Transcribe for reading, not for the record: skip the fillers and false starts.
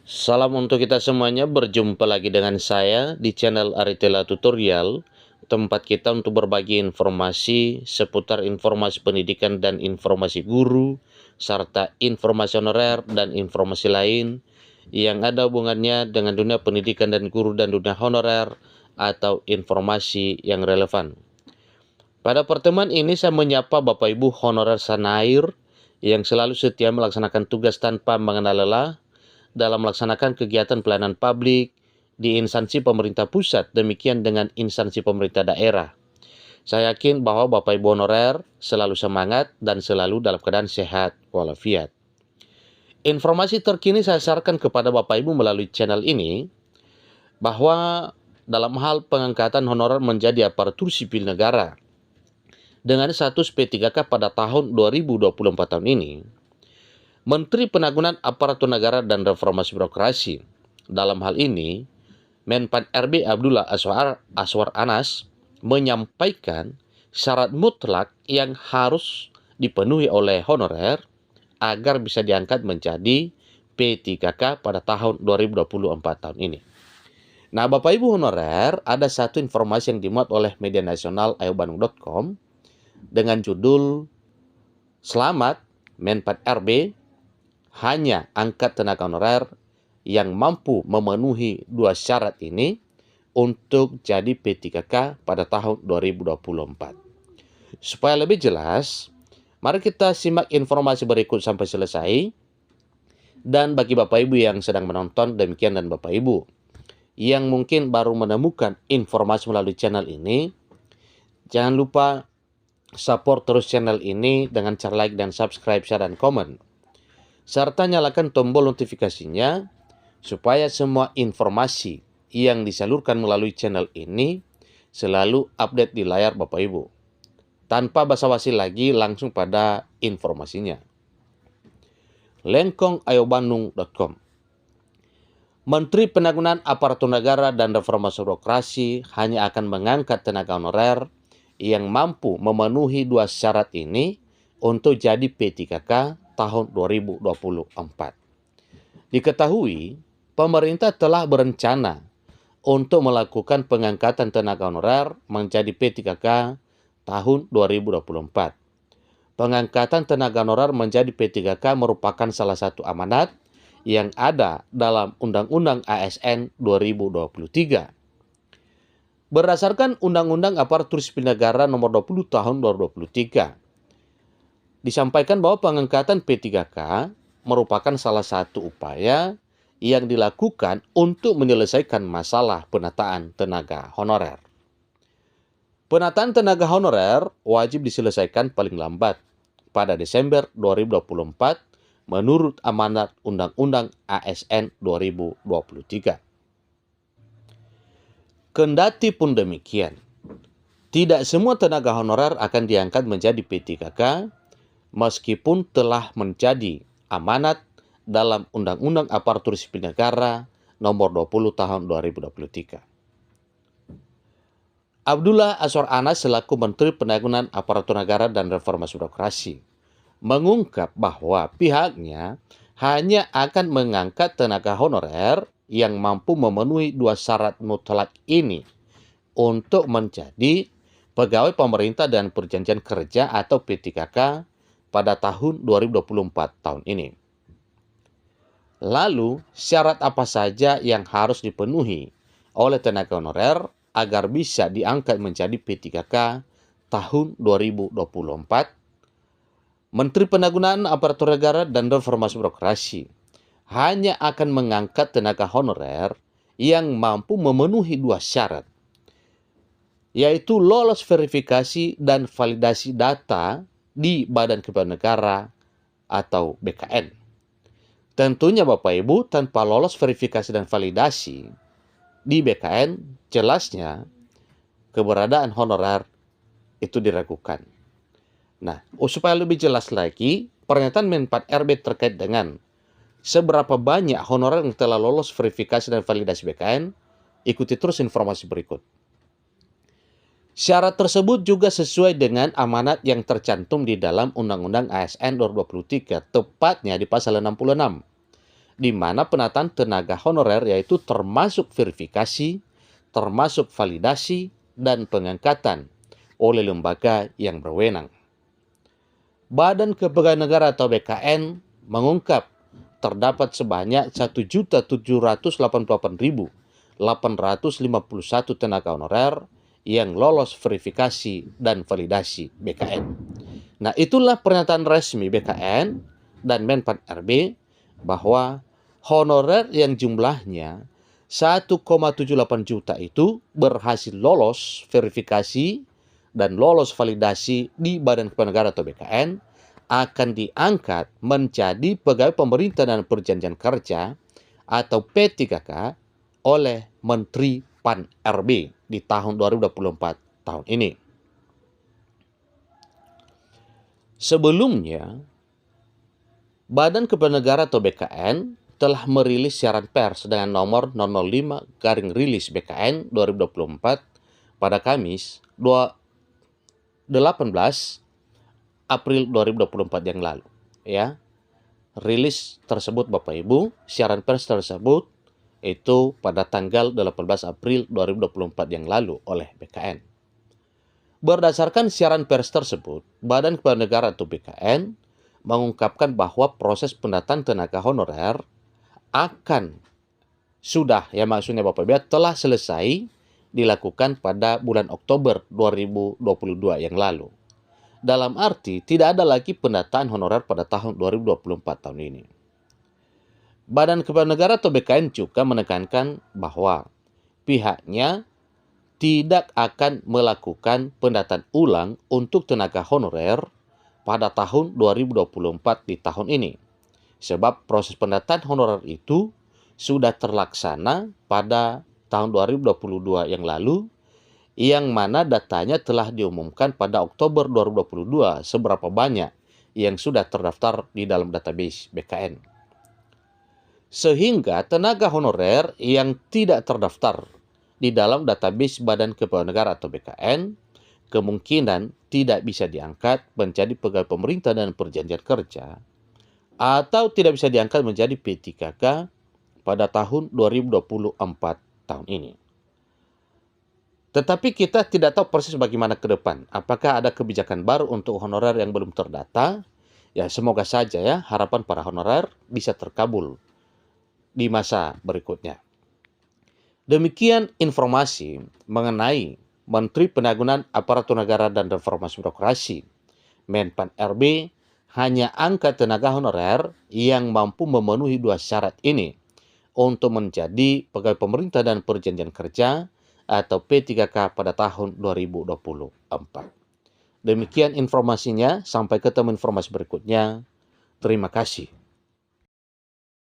Salam untuk kita semuanya, berjumpa lagi dengan saya di channel Aritela Tutorial, tempat kita untuk berbagi informasi seputar informasi pendidikan dan informasi guru, serta informasi honorer dan informasi lain yang ada hubungannya dengan dunia pendidikan dan guru dan dunia honorer atau informasi yang relevan. Pada pertemuan ini saya menyapa Bapak Ibu honorer Sanair yang selalu setia melaksanakan tugas tanpa mengenal lelah dalam melaksanakan kegiatan pelayanan publik di instansi pemerintah pusat, demikian dengan instansi pemerintah daerah. Saya yakin bahwa Bapak Ibu honorer selalu semangat dan selalu dalam keadaan sehat walafiat. Informasi terkini saya sarankan kepada Bapak Ibu melalui channel ini bahwa dalam hal pengangkatan honorer menjadi aparatur sipil negara dengan status P3K pada tahun 2024 tahun ini, Menteri Penanggulangan Aparatur Negara dan Reformasi Birokrasi, dalam hal ini Menpan RB Abdullah Azwar Anas, menyampaikan syarat mutlak yang harus dipenuhi oleh honorer agar bisa diangkat menjadi P3K pada tahun 2024 tahun ini. Nah, Bapak Ibu honorer, ada satu informasi yang dimuat oleh media nasional ayobandung.com dengan judul "Selamat Menpan RB hanya angkat tenaga honorer yang mampu memenuhi dua syarat ini untuk jadi P3K pada tahun 2024. Supaya lebih jelas, mari kita simak informasi berikut sampai selesai. Dan bagi Bapak Ibu yang sedang menonton, demikian, dan Bapak Ibu yang mungkin baru menemukan informasi melalui channel ini, jangan lupa support terus channel ini dengan cara like dan subscribe, share, dan komen. Serta nyalakan tombol notifikasinya supaya semua informasi yang disalurkan melalui channel ini selalu update di layar Bapak Ibu. Tanpa basa-basi lagi, langsung pada informasinya. lengkongayobandung.com. Menteri Penanggulangan Aparatur Negara dan Reformasi Birokrasi hanya akan mengangkat tenaga honorer yang mampu memenuhi dua syarat ini untuk jadi P3K tahun 2024. Diketahui, pemerintah telah berencana untuk melakukan pengangkatan tenaga honorer menjadi P3K tahun 2024. Pengangkatan tenaga honorer menjadi P3K merupakan salah satu amanat yang ada dalam Undang-Undang ASN 2023. Berdasarkan Undang-Undang Aparatur Sipil Negara Nomor 20 Tahun 2023, disampaikan bahwa pengangkatan P3K merupakan salah satu upaya yang dilakukan untuk menyelesaikan masalah penataan tenaga honorer. Penataan tenaga honorer wajib diselesaikan paling lambat pada Desember 2024 menurut amanat Undang-Undang ASN 2023. Kendati pun demikian, tidak semua tenaga honorer akan diangkat menjadi P3K meskipun telah menjadi amanat dalam Undang-Undang Aparatur Sipil Negara Nomor 20 Tahun 2023. Abdullah Azwar Anas selaku Menteri Penanggulangan Aparatur Negara dan Reformasi Birokrasi mengungkap bahwa pihaknya hanya akan mengangkat tenaga honorer yang mampu memenuhi dua syarat mutlak ini untuk menjadi pegawai pemerintah dan perjanjian kerja atau P3K pada tahun 2024 tahun ini. Lalu, syarat apa saja yang harus dipenuhi oleh tenaga honorer agar bisa diangkat menjadi P3K tahun 2024? Menteri Penanggulangan Aparatur Negara dan Reformasi Birokrasi hanya akan mengangkat tenaga honorer yang mampu memenuhi dua syarat, yaitu lolos verifikasi dan validasi data di Badan Kepegawaian Negara atau BKN. Tentunya Bapak Ibu, tanpa lolos verifikasi dan validasi di BKN, jelasnya keberadaan honorer itu diragukan. Nah, supaya lebih jelas lagi, pernyataan Menpan RB terkait dengan seberapa banyak honorer yang telah lolos verifikasi dan validasi BKN, ikuti terus informasi berikut. Syarat tersebut juga sesuai dengan amanat yang tercantum di dalam Undang-Undang ASN 2023, tepatnya di pasal 66. di mana penataan tenaga honorer yaitu termasuk verifikasi, termasuk validasi, dan pengangkatan oleh lembaga yang berwenang. Badan Kepegawaian Negara atau BKN mengungkap terdapat sebanyak 1.788.851 tenaga honorer yang lolos verifikasi dan validasi BKN. Nah, itulah pernyataan resmi BKN dan Menpan RB bahwa honorer yang jumlahnya 1,78 juta itu berhasil lolos verifikasi dan lolos validasi di Badan Kepegawaian Negara atau BKN akan diangkat menjadi pegawai pemerintah dan perjanjian kerja atau P3K oleh Menteri PAN RB di tahun 2024 tahun ini. Sebelumnya, Badan Kepegawaian Negara atau BKN telah merilis siaran pers dengan nomor 005-rilis BKN 2024 pada Kamis 18 April 2024 yang lalu. Ya, rilis tersebut Bapak Ibu, siaran pers tersebut itu pada tanggal 18 April 2024 yang lalu oleh BKN. Berdasarkan siaran pers tersebut, Badan Kepegawaian Negara atau BKN mengungkapkan bahwa proses pendataan tenaga honorer akan sudah, ya maksudnya Bapak Ibu, telah selesai dilakukan pada bulan Oktober 2022 yang lalu. Dalam arti tidak ada lagi pendataan honorer pada tahun 2024 tahun ini. Badan Kepegawaian Negara atau BKN juga menekankan bahwa pihaknya tidak akan melakukan pendataan ulang untuk tenaga honorer pada tahun 2024 di tahun ini. Sebab proses pendataan honorer itu sudah terlaksana pada tahun 2022 yang lalu, yang mana datanya telah diumumkan pada Oktober 2022 seberapa banyak yang sudah terdaftar di dalam database BKN. Sehingga tenaga honorer yang tidak terdaftar di dalam database Badan Kepegawaian Negara atau BKN kemungkinan tidak bisa diangkat menjadi pegawai pemerintah dan perjanjian kerja atau tidak bisa diangkat menjadi P3K pada tahun 2024 tahun ini. Tetapi kita tidak tahu persis bagaimana ke depan. Apakah ada kebijakan baru untuk honorer yang belum terdata? Ya, semoga saja ya harapan para honorer bisa terkabul di masa berikutnya. Demikian informasi mengenai Menteri Penanggulangan Aparatur Negara dan Reformasi Birokrasi, Menpan RB, hanya angkat tenaga honorer yang mampu memenuhi dua syarat ini untuk menjadi pegawai pemerintah dan perjanjian kerja atau P3K pada tahun 2024. Demikian informasinya, sampai ketemu informasi berikutnya. Terima kasih.